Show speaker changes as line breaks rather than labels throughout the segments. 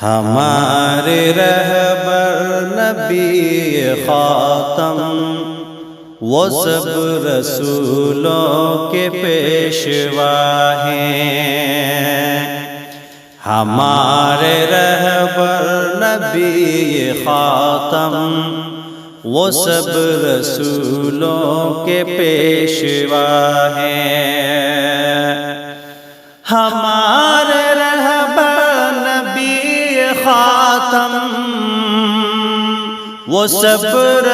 ہمارے رہبر نبی خاتم وہ سب رسولوں کے پیشوا ہیں۔ ہمارے رہبر نبی خاتم وہ سب رسولوں کے پیشوا ہیں۔ ہمارے رہبر نبی خاتم وہ سب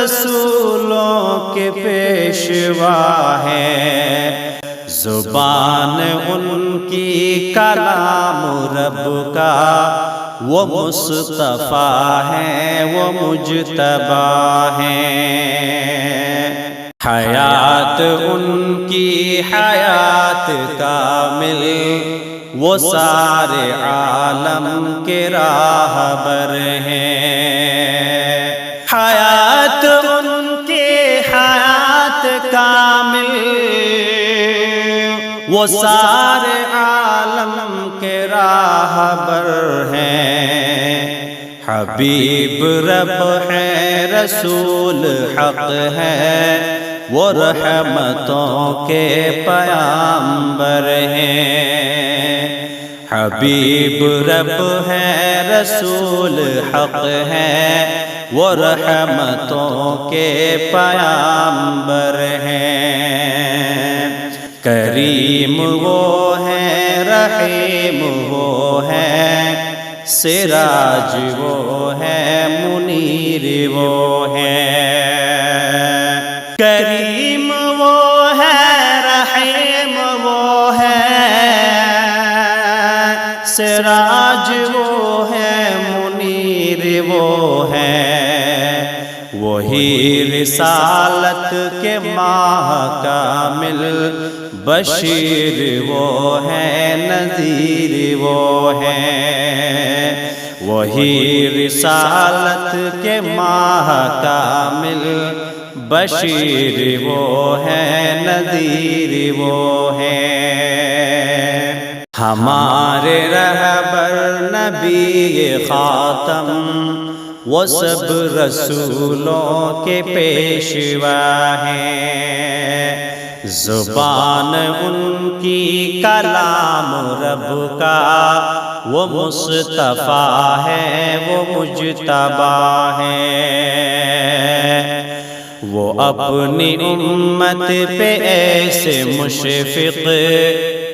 رسولوں کے پیشوا ہیں۔ زبان ان کی کلام رب کا وہ مصطفیٰ ہیں، وہ مجتبیٰ ہیں۔ حیات ان کی حیات کامل وہ سارے عالم کے راہبر ہیں۔ حیات ان کی حیات کامل وہ سارے عالم کے راہبر ہیں۔ حبیب رب ہے، رسول حق ہے، وہ رحمتوں کے پیامبر ہیں۔ حبیب رب ہے، رسول حق ہے، وہ رحمتوں کے پیامبر ہیں۔ کریم وہ ہے، رحیم وہ ہے، سراج وہ ہے، منیر وہ ہے۔ کریم وہ ہے، رحیم وہ ہے، سراج وہ ہے، منیر وہ ہے۔ وہی رسالت کے ماہ کامل بشیر وہ ہے، نذیر وہ ہے۔ وہی رسالت کے ماہ کامل بشیر وہ ہے، نذیر وہ ہے۔ ہمارے رہبر نبی خاتم وہ سب رسولوں کے پیشوا ہیں۔ زبان ان کی کلام رب کا وہ مصطفیٰ ہے، وہ مجتبیٰ ہے۔ وہ اپنی امت پہ ایسے مشفق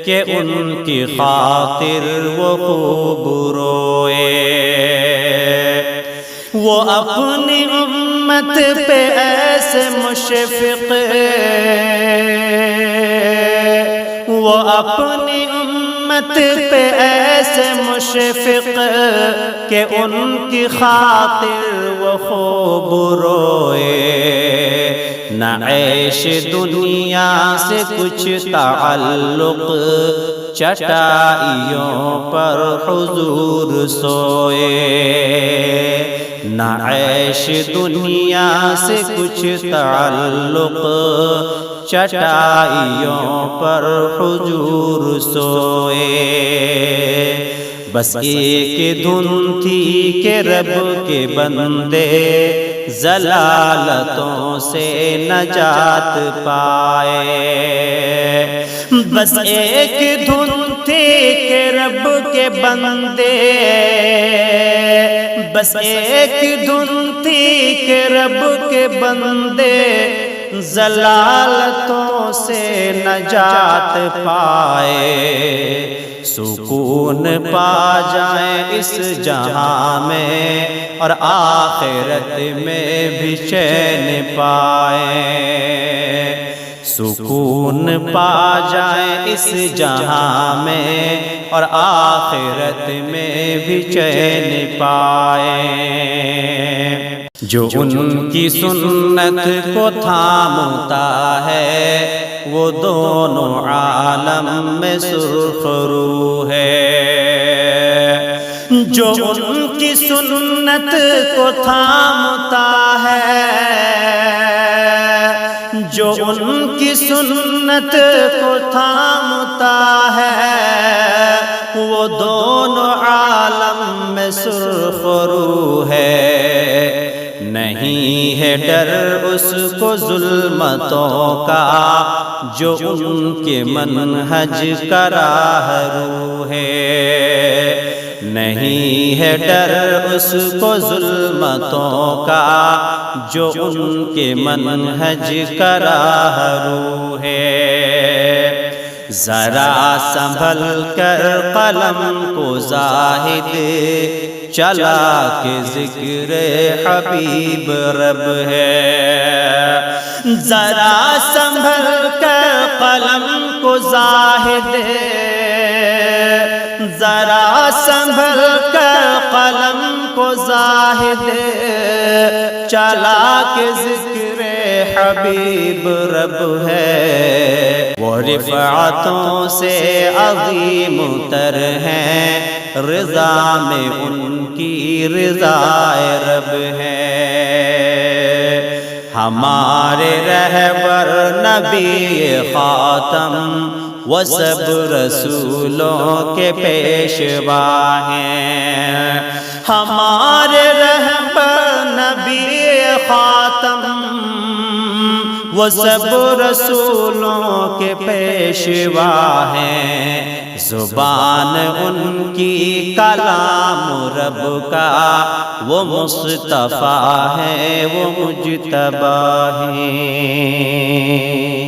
کہ ان کی خاطر وہ خوب روئے۔ وہ اپنی امت پہ ایسے مشفق، وہ اپنی امت پہ ایسے مشفق کہ ان کی خاطر وہ خوب روئے۔ نہ عیش دنیا سے کچھ تعلق، چٹائیوں پر حضور سوئے۔ نہ عیش دنیا سے کچھ تعلق، چٹائیوں پر حضور سوئے۔ بس ایک دھن تھی کہ رب کے بندے ضلالتوں سے نجات پائے۔ بس ایک دھن تھی کہ رب کے بندے، بس ایک دھن تھی کہ رب کے بندے ضلالتوں سے نجات پائے۔ سکون پا جائیں اس جہاں میں اور آخرت میں بھی چین پائیں۔ سکون پا جائیں اس جہاں میں اور آخرت میں بھی چین پائیں۔ جو ان کی سنت کو تھامتا ہے وہ دونوں عالم میں سرخ رو ہے۔ جو ان کی سنت کو تھامتا ہے، جو ان کی سنت کو تھامتا ہے وہ دونوں عالم میں سرخ رو ہے، نہیں ہے ڈر اس کو ظلمتوں کا جو ان کے منہج کا راہرو ہے، نہیں ہے ڈر اس کو ظلمتوں کا جو ان کے منہج کا راہرو ہے۔ ذرا سنبھل کر قلم کو زاہد چلا کے ذکر حبیب رب ہے، ذرا سنبھل کر قلم کو زاہد، ذرا سنبھل کر قلم کو زاہد چلا کے ذکر حبیب رب ہے، وہ رفعتوں سے عظیم تر ہیں، رضا میں ان کی رضا رب ہے۔ ہمارے رہبر نبی خاتم وہ سب رسولوں کے پیشوا ہیں، ہمارے رہبر نبی خاتم وہ سب رسولوں کے پیشوا ہیں، زبان ان کی کلام رب کا، وہ مصطفیٰ ہے وہ مجتبیٰ ہیں۔